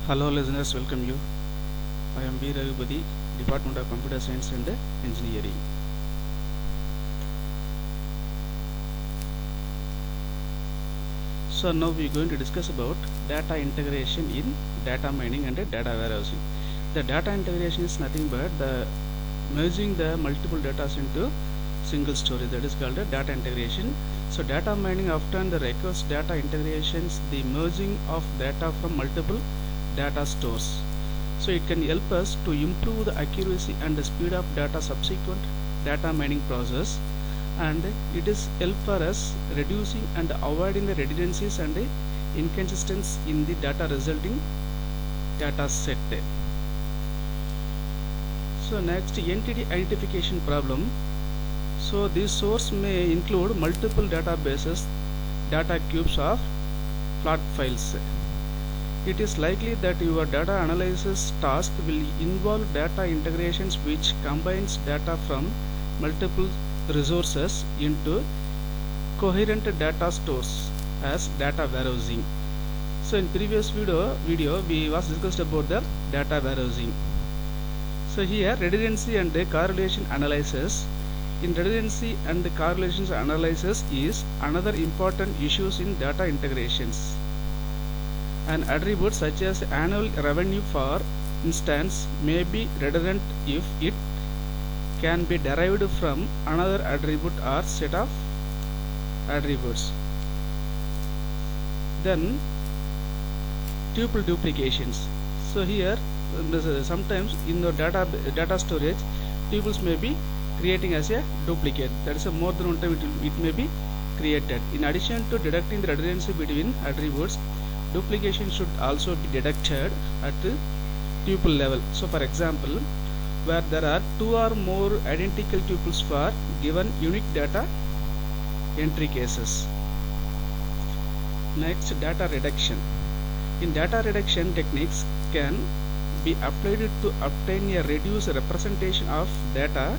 Hello listeners, welcome you. I am B. Raghupati, Department of Computer Science and Engineering. So now we are going to discuss about data integration in data mining and data warehousing. The data integration is nothing but the merging the multiple data into single storage, that is called data integration. So data mining often requires data integrations, the merging of data from multiple data stores. So it can help us to improve the accuracy and the speed of data subsequent data mining process, and it is help for us reducing and avoiding the redundancies and inconsistencies in the data resulting data set. So next, entity identification problem. So this source may include multiple databases, data cubes of flat files. It is likely that your data analysis task will involve data integrations which combines data from multiple resources into coherent data stores as data warehousing. So in previous video we was discussed about the data warehousing. So here redundancy and correlation analysis. In redundancy and correlations analysis is another important issues in data integrations. An attribute such as annual revenue, for instance, may be redundant if it can be derived from another attribute or set of attributes. Then tuple duplications. So here sometimes in the data storage, tuples may be creating as a duplicate, that is a more than one time it may be created. In addition to deducting the redundancy between attributes, duplication should also be deducted at the tuple level. So for example, where there are two or more identical tuples for given unique data entry cases. Next, data reduction. In data reduction, techniques can be applied to obtain a reduced representation of data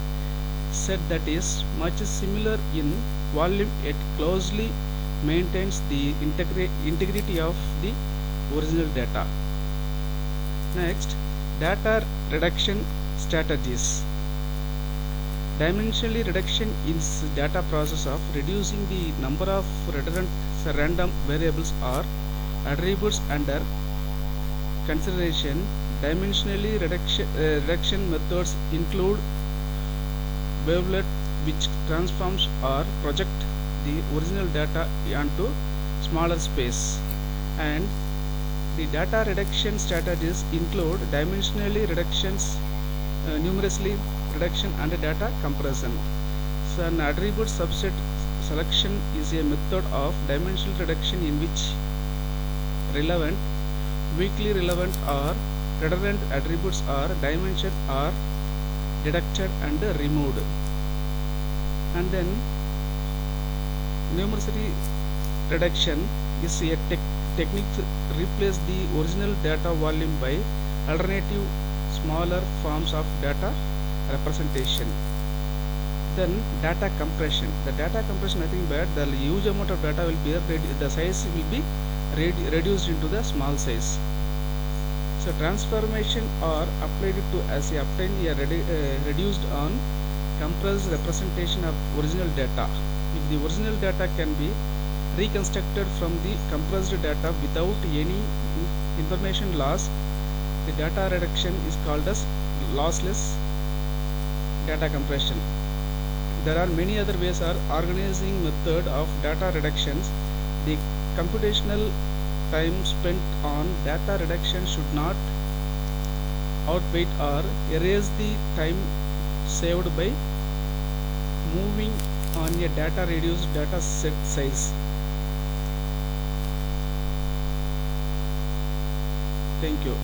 set that is much similar in volume yet closely maintains the integrity of the original data. Next, data reduction strategies. Dimensional reduction is data process of reducing the number of redundant random variables or attributes under consideration. Dimensionally reduction methods include wavelet, which transforms or project the original data onto smaller space, and the data reduction strategies include dimensionally reductions, numerously reduction, and data compression. So an attribute subset selection is a method of dimensional reduction in which relevant, weakly relevant or redundant attributes or dimension are deducted and removed. And then numeracy reduction is a technique to replace the original data volume by alternative smaller forms of data representation. Then data compression. The data compression, nothing but the huge amount of data will be the size will be reduced into the small size. So transformation are applied to as a obtain a reduced on compressed representation of original data. If the original data can be reconstructed from the compressed data without any information loss, the data reduction is called as lossless data compression. There are many other ways of organizing method of data reductions. The computational time spent on data reduction should not outweigh or erase the time saved by moving on a data reduced data set size. Thank you.